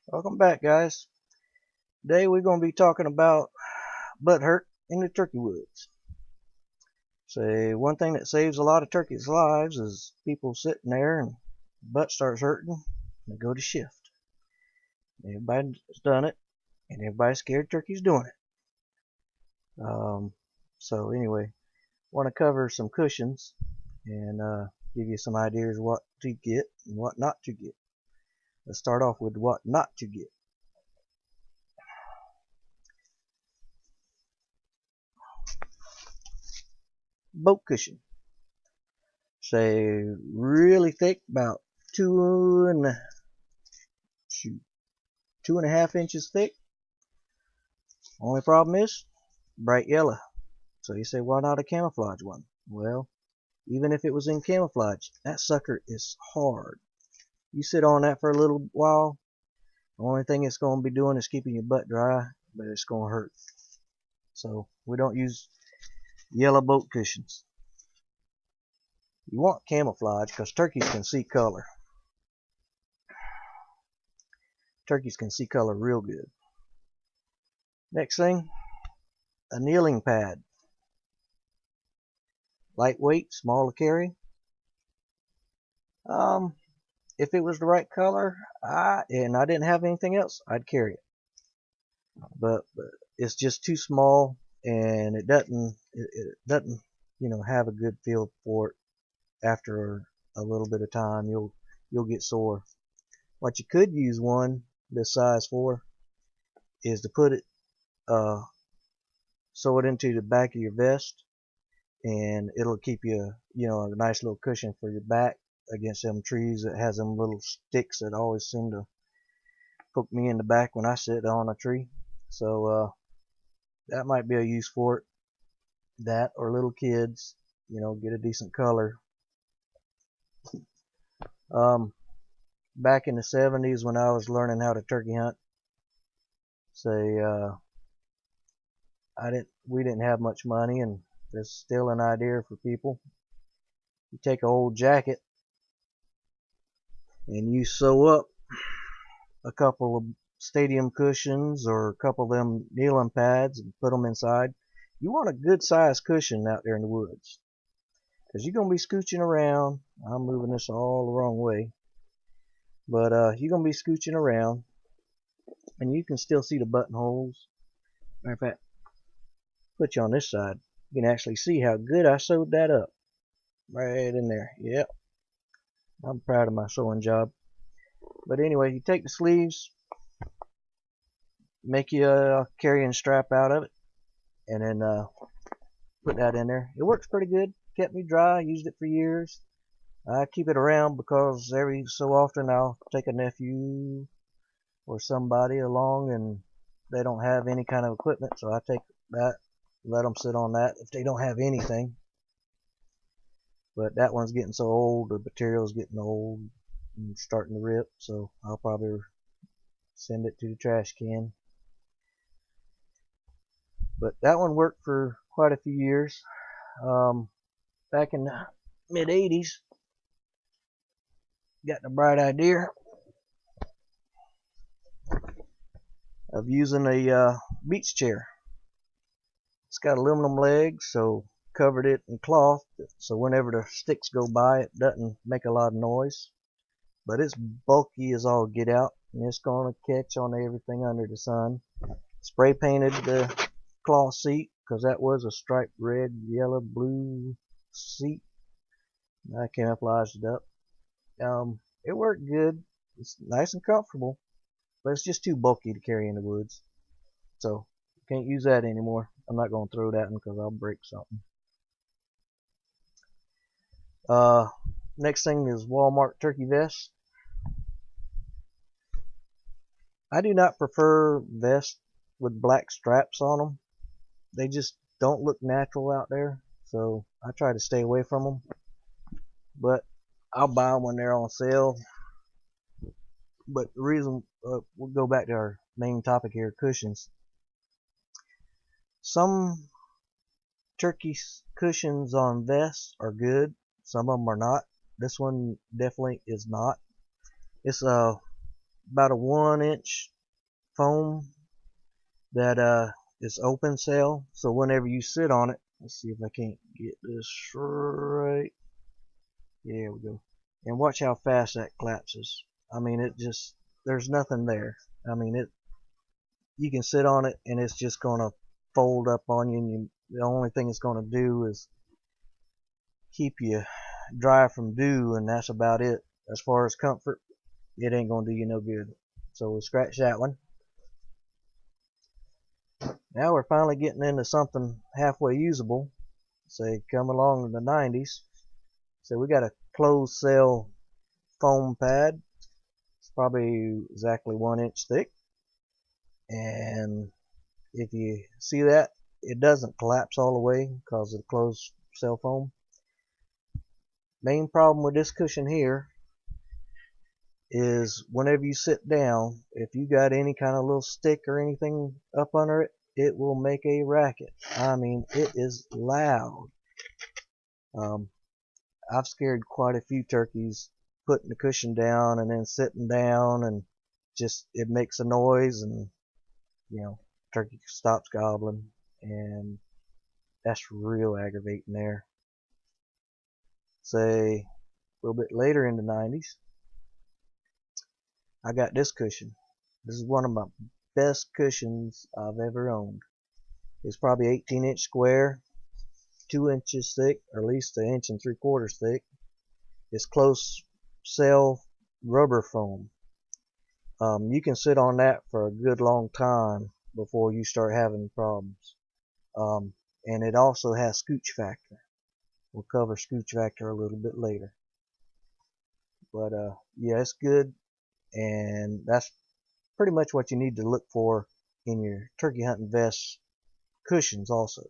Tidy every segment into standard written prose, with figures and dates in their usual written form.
Welcome back, guys. Today we're going to be talking about butt hurt in the turkey woods. Say one thing that saves a lot of turkeys' lives is people sitting there and butt starts hurting and they go to shift. Everybody's done it and everybody's scared turkey's doing it. So anyway, want to cover some cushions and give you some ideas what to get and what not to get. Let's start off with what not to get. Boat cushion. Say really thick, about two and shoot, 2.5 inches thick. Only problem is bright yellow. So you say, why not a camouflage one? Well, even if it was in camouflage, that sucker is hard. You sit on that for a little while, the only thing it's going to be doing is keeping your butt dry, but it's going to hurt. So we don't use yellow boat cushions. You want camouflage because turkeys can see color. Turkeys can see color real good. Next thing, a kneeling pad. Lightweight, small to carry. If it was the right color, and I didn't have anything else, I'd carry it. But it's just too small, and it doesn't have a good feel for it. After a little bit of time, you'll get sore. What you could use one this size for is to put it sew it into the back of your vest, and it'll keep you a nice little cushion for your back against them trees that has them little sticks that always seem to poke me in the back when I sit on a tree. So that might be a use for it. That or little kids, get a decent color. Back in the 70s when I was learning how to turkey hunt, say we didn't have much money, and there's still an idea for people. You take an old jacket and you sew up a couple of stadium cushions or a couple of them kneeling pads and put them inside. You want a good sized cushion out there in the woods, because you're going to be scooching around. I'm moving this all the wrong way, but you're going to be scooching around and you can still see the buttonholes. Matter of fact, put you on this side, you can actually see how good I sewed that up right in there. Yep, I'm proud of my sewing job. But anyway, you take the sleeves, make you a carrying strap out of it, and then put that in there. It works pretty good. Kept me dry. Used it for years. I keep it around because every so often I'll take a nephew or somebody along and they don't have any kind of equipment, so I take that, let them sit on that if they don't have anything. But that one's getting so old, the material's getting old and starting to rip, so I'll probably send it to the trash can. But that one worked for quite a few years. Back in the mid 80s, got the bright idea of using a beach chair. It's got aluminum legs, so covered it in cloth, so whenever the sticks go by, it doesn't make a lot of noise. But it's bulky as all get out, and it's going to catch on everything under the sun. Spray painted the cloth seat, because that was a striped red, yellow, blue seat. I camouflaged it up. It worked good. It's nice and comfortable, but it's just too bulky to carry in the woods. So can't use that anymore. I'm not going to throw that in because I'll break something. Next thing is Walmart turkey vests. I do not prefer vests with black straps on them. They just don't look natural out there, so I try to stay away from them. But I'll buy them when they're on sale. But the reason, we'll go back to our main topic here, cushions. Some turkey cushions on vests are good. Some of them are not. This one definitely is not. It's about a 1-inch foam that is open sail. So whenever you sit on it, let's see if I can't get this right. There we go. And watch how fast that collapses. I mean, it just, there's nothing there. I mean, you can sit on it and it's just gonna fold up on you, and the only thing it's gonna do is keep you dry from dew, and that's about it. As far as comfort, it ain't gonna do you no good. So we'll scratch that one. Now we're finally getting into something halfway usable. Say, come along in the 90s. So we got a closed sail foam pad. It's probably exactly 1 inch thick. And if you see that, it doesn't collapse all the way because of the closed sail foam. Main problem with this cushion here is whenever you sit down, if you got any kind of little stick or anything up under it, it will make a racket. I mean, it is loud. I've scared quite a few turkeys putting the cushion down and then sitting down, and just it makes a noise, and you know, turkey stops gobbling, and that's real aggravating there. Say a little bit later in the 90s, I got this cushion. This is one of my best cushions I've ever owned. It's probably 18-inch square, 2 inches thick, or at least 1 3/4 inches thick. It's close sail rubber foam. You can sit on that for a good long time before you start having problems. And it also has scooch factor. We'll cover scooch factor a little bit later. But yeah, it's good, and that's pretty much what you need to look for in your turkey hunting vest cushions also.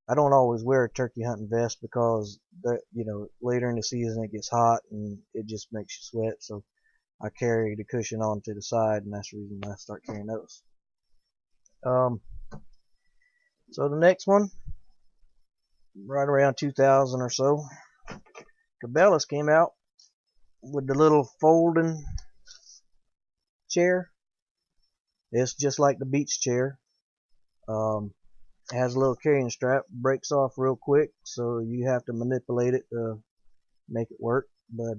I don't always wear a turkey hunting vest because later in the season it gets hot and it just makes you sweat, so I carry the cushion on to the side, and that's the reason I start carrying those. So the next one, right around 2000 or so, Cabela's came out with the little folding chair. It's just like the beach chair. It has a little carrying strap, breaks off real quick, so you have to manipulate it to make it work. But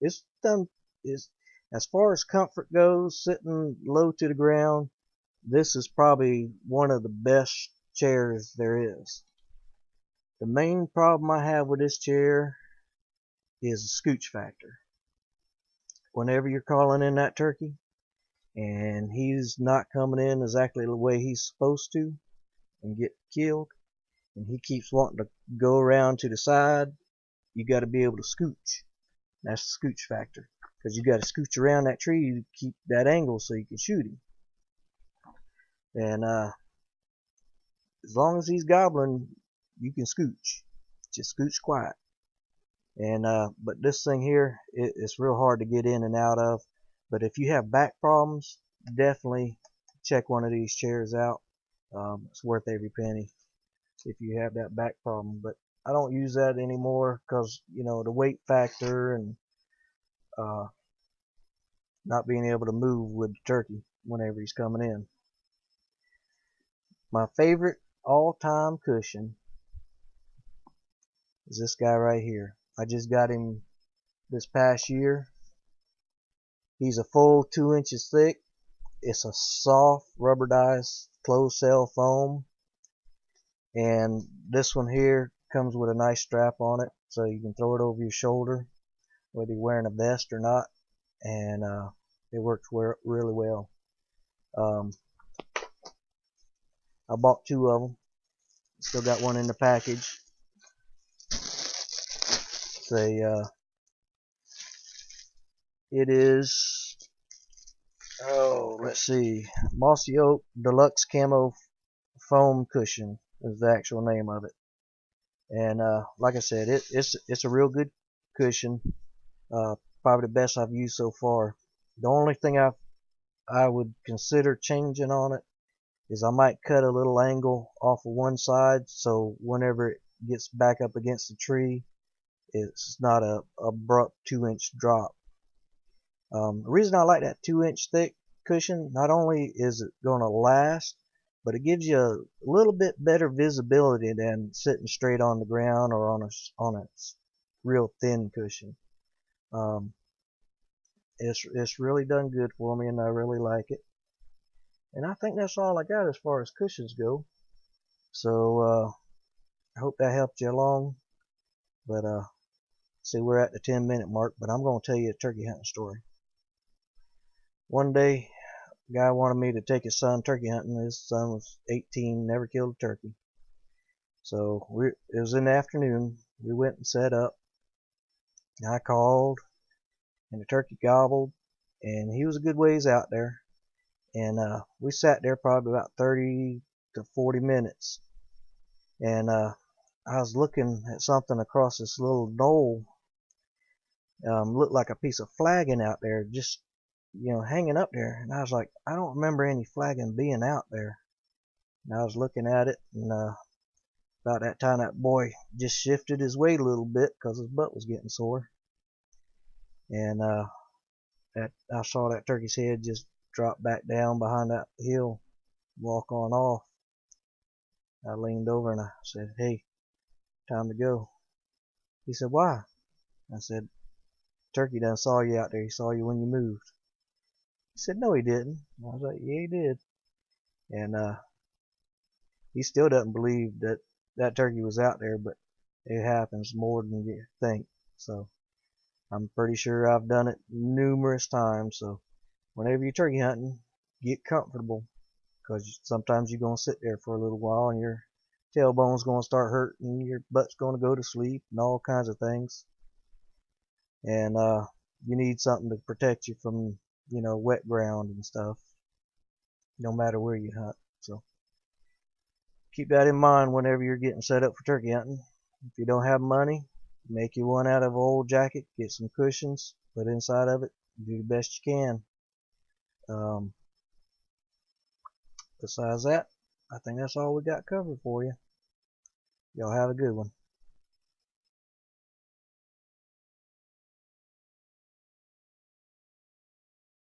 it's done. As far as comfort goes, sitting low to the ground, this is probably one of the best chairs there is. The main problem I have with this chair is the scooch factor. Whenever you're calling in that turkey and he's not coming in exactly the way he's supposed to and get killed, and he keeps wanting to go around to the side, you got to be able to scooch. That's the scooch factor, because you got to scooch around that tree to keep that angle so you can shoot him. And as long as he's gobbling, you can scooch. Just scooch quiet. And but this thing here, it's real hard to get in and out of. But if you have back problems, definitely check one of these chairs out. It's worth every penny if you have that back problem. But I don't use that anymore because the weight factor and not being able to move with the turkey whenever he's coming in. My favorite all-time cushion is this guy right here. I just got him this past year. He's a full 2 inches thick. It's a soft rubberized closed sail foam, and this one here comes with a nice strap on it, so you can throw it over your shoulder whether you're wearing a vest or not, and it works really well. I bought 2 of them. Still got one in the package. It is, let's see, Mossy Oak Deluxe Camo Foam Cushion is the actual name of it. And like I said, it's a real good cushion. Probably the best I've used so far. The only thing I would consider changing on it is I might cut a little angle off of one side, so whenever it gets back up against the tree, it's not a abrupt 2-inch drop. The reason I like that 2-inch thick cushion, not only is it going to last, but it gives you a little bit better visibility than sitting straight on the ground or on a real thin cushion. It's really done good for me, and I really like it. And I think that's all I got as far as cushions go. So I hope that helped you along. But see, we're at the 10-minute mark, but I'm going to tell you a turkey hunting story. One day, a guy wanted me to take his son turkey hunting. His son was 18, never killed a turkey. So it was in the afternoon. We went and set up. And I called, and the turkey gobbled, and he was a good ways out there. And we sat there probably about 30 to 40 minutes. And I was looking at something across this little knoll. Looked like a piece of flagging out there, just hanging up there. And I was like, I don't remember any flagging being out there. And I was looking at it, and about that time that boy just shifted his weight a little bit because his butt was getting sore. And I saw that turkey's head just drop back down behind that hill, walk on off. I leaned over and I said, "Hey, time to go." He said, "Why?" I said, "Turkey done saw you out there. He saw you when you moved." He said, "No, he didn't." I was like, "Yeah, he did." And he still doesn't believe that that turkey was out there, but it happens more than you think. So I'm pretty sure I've done it numerous times. So whenever you're turkey hunting, get comfortable, because sometimes you're going to sit there for a little while and your tailbone's going to start hurting, your butt's going to go to sleep, and all kinds of things. And you need something to protect you from, wet ground and stuff, no matter where you hunt. So keep that in mind whenever you're getting set up for turkey hunting. If you don't have money, make you one out of an old jacket, get some cushions, put inside of it, do the best you can. Besides that, I think that's all we got covered for you. Y'all have a good one.